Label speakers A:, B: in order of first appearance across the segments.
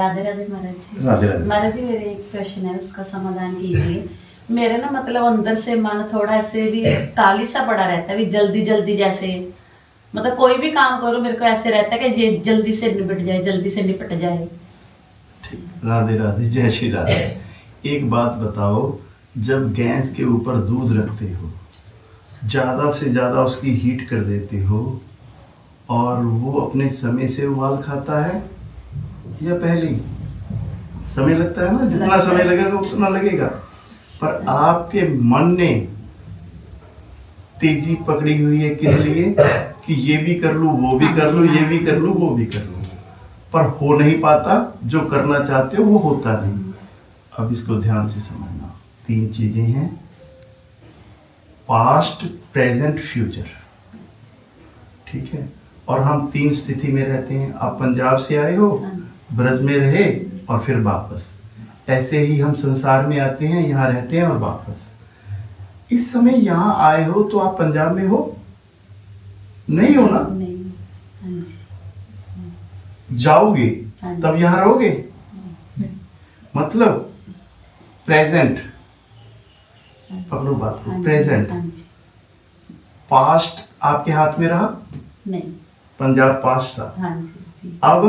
A: राधे राधे महाराज जी।
B: राधे राधे।
A: महाराज जी, मेरे एक प्रश्न है, उसका समाधान कीजिए। मेरे ना मतलब अंदर से मन थोड़ा ऐसे भी काली सा पड़ा रहता है, भी जल्दी जल्दी, जैसे मतलब कोई भी काम करो मेरे को ऐसे रहता है कि ये जल्दी से निपट जाए, जल्दी से निपट जाए।
B: ठीक, राधे राधे, जय श्री राधे। एक बात बताओ, जब गैस के ऊपर दूध रखते हो, ज़्यादा से ज़्यादा उसकी हीट कर देते हो और वो अपने समय से उबाल खाता है या पहले ही? समय लगता है ना, जितना समय लगेगा उतना लगेगा। पर आपके मन ने तेजी पकड़ी हुई है किस लिए कि ये भी कर लूं, वो भी कर लूं, ये भी कर लूं, वो भी कर लूं, पर हो नहीं पाता। जो करना चाहते हो वो होता नहीं। अब इसको ध्यान से समझना, 3 चीजें हैं, पास्ट, प्रेजेंट, फ्यूचर। ठीक है, और हम 3 स्थिति में रहते हैं। आप पंजाब से आए हो, ब्रज में रहे और फिर वापस। ऐसे ही हम संसार में आते हैं, यहाँ रहते हैं और वापस। इस समय यहाँ आए हो तो आप पंजाब में हो नहीं हो ना?
A: नहीं। हाँ जी।
B: जाओगे
A: हाँ जी।
B: तब यहाँ रहोगे। मतलब प्रेजेंट, पकड़ो बात को, प्रेजेंट।
A: हाँ जी।
B: पास्ट आपके हाथ में रहा
A: नहीं।
B: पंजाब पास्ट था।
A: हाँ जी, ठीक।
B: अब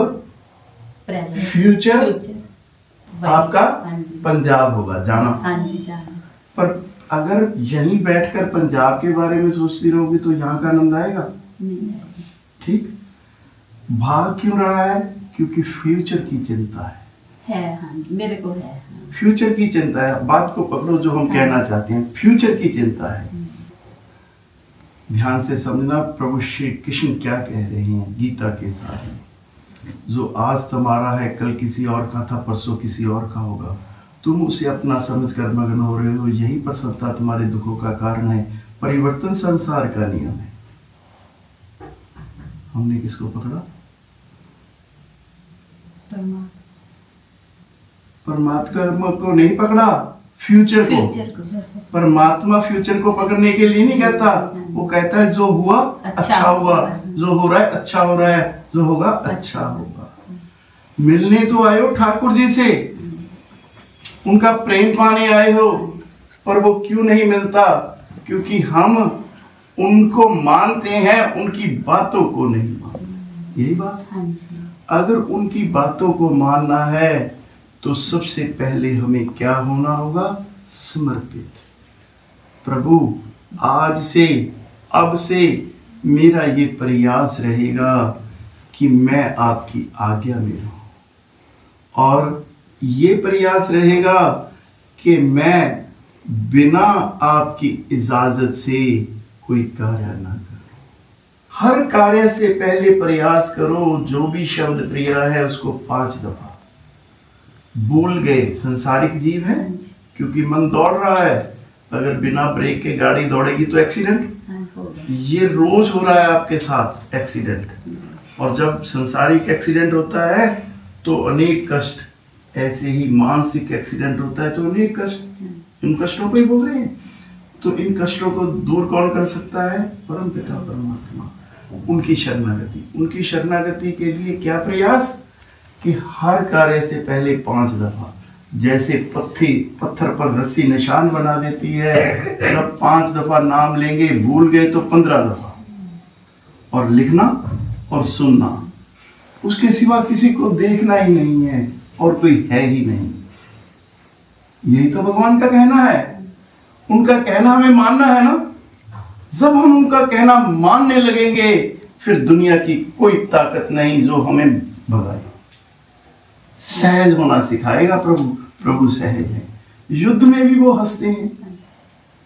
A: प्रेजेंट,
B: फ्यूचर आपका
A: हाँ जी।
B: पंजाब होगा, जाना।
A: हाँ जी, जाना।
B: पर अगर यहीं बैठकर पंजाब के बारे में सोचती रहोगी तो यहाँ का आनंद आएगा
A: नहीं।
B: ठीक। भाग क्यों रहा है? क्योंकि फ्यूचर की चिंता है।
A: हाँ जी, मेरे को है।
B: फ्यूचर की चिंता है। बात को पकड़ो जो हम कहना चाहते हैं, फ्यूचर की चिंता है। ध्यान से समझना, प्रभु श्री कृष्ण क्या कह रहे हैं गीता के साथ। जो आज तुम्हारा है कल किसी और का था, परसों किसी और का होगा। तुम उसे अपना समझ कर मग्न हो रहे हो, यही प्रसन्नता तुम्हारे दुखों का कारण है। परिवर्तन संसार का नियम है। हमने किसको पकड़ा? परमात्मा को नहीं पकड़ा, फ्यूचर को। परमात्मा फ्यूचर को पकड़ने के लिए नहीं कहता, वो कहता है जो हुआ अच्छा हुआ, जो हो रहा है अच्छा हो रहा है, जो होगा अच्छा होगा। मिलने तो आए हो ठाकुर जी से, उनका प्रेम पाने आए हो, पर वो क्यों नहीं मिलता? क्योंकि हम उनको मानते हैं, उनकी बातों को नहीं मानते। यही बात। अगर उनकी बातों को मानना है तो सबसे पहले हमें क्या होना होगा? समर्पित। प्रभु, आज से, अब से मेरा ये प्रयास रहेगा कि मैं आपकी आज्ञा में रहूं, और ये प्रयास रहेगा कि मैं बिना आपकी इजाजत से कोई कार्य ना करूं। हर कार्य से पहले प्रयास करो, जो भी शब्द प्रिय है उसको 5 दफा भूल गए। संसारिक जीव है, क्योंकि मन दौड़ रहा है। अगर बिना ब्रेक के गाड़ी दौड़ेगी तो एक्सीडेंट। ये रोज हो रहा है आपके साथ एक्सीडेंट। और जब संसारिक एक्सीडेंट होता है तो अनेक कष्ट, ऐसे ही मानसिक एक्सीडेंट होता है तो अनेक कष्ट। इन कष्टों को ही भोग रहे हैं। तो इन कष्टों को दूर कौन कर सकता है? परम पिता परमात्मा। उनकी शरणागति। उनकी शरणागति के लिए क्या प्रयास? कि हर कार्य से पहले 5 दफा, जैसे पत्थर पर रस्सी निशान बना देती है, जब 5 दफा नाम लेंगे, भूल गए तो 15 दफा, और लिखना और सुनना। उसके सिवा किसी को देखना ही नहीं है और कोई है ही नहीं। यही तो भगवान का कहना है। उनका कहना हमें मानना है ना। जब हम उनका कहना मानने लगेंगे, फिर दुनिया की कोई ताकत नहीं जो हमें भगाए। सहज होना सिखाएगा प्रभु। प्रभु सहज है। युद्ध में भी वो हंसते हैं।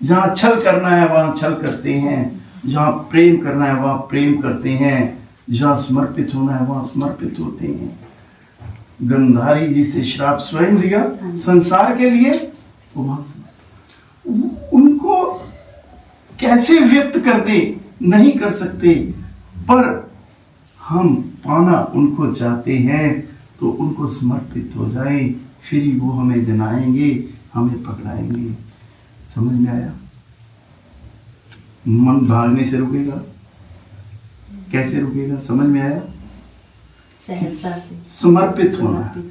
B: जहां छल करना है वहां छल करते हैं, जहां प्रेम करना है वहां प्रेम करते हैं, जहां समर्पित होना है वहां समर्पित होते हैं। गंधारी जी से श्राप स्वयं लिया संसार के लिए, तो वहां उनको कैसे व्यक्त कर दे? नहीं कर सकते। पर हम पाना उनको चाहते हैं तो उनको समर्पित हो जाए, फिर ही वो हमें जनाएंगे, हमें पकड़ाएंगे। समझ में आया? मन भागने से रुकेगा? कैसे रुकेगा? समझ में आया?
A: सहजता से
B: समर्पित होना है।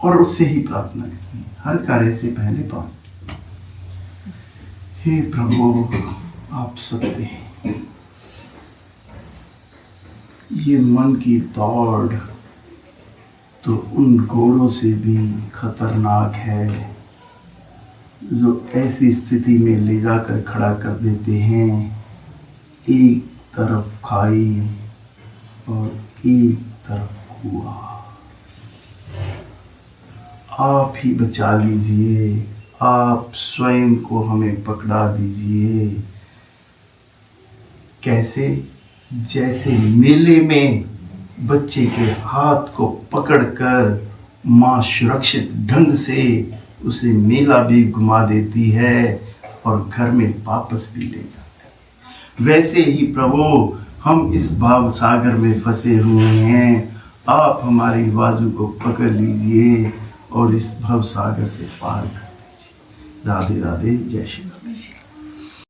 B: और उससे ही प्रार्थना करनी, हर कार्य से पहले प्रार्थना। हे प्रभु आप सत्य हैं, ये मन की दौड़ तो उन घोड़ों से भी खतरनाक है जो ऐसी स्थिति में ले जाकर खड़ा कर देते हैं, एक तरफ खाई और एक तरफ हुआ। आप ही बचा लीजिए, आप स्वयं को हमें पकड़ा दीजिए। कैसे? जैसे मेले में बच्चे के हाथ को पकड़कर माँ सुरक्षित ढंग से उसे मेला भी घुमा देती है और घर में वापस भी ले जाती है, वैसे ही प्रभु हम इस भाव सागर में फंसे हुए हैं। आप हमारी बाजू को पकड़ लीजिए और इस भव सागर से पार कर दीजिए। राधे राधे, जय श्री राम।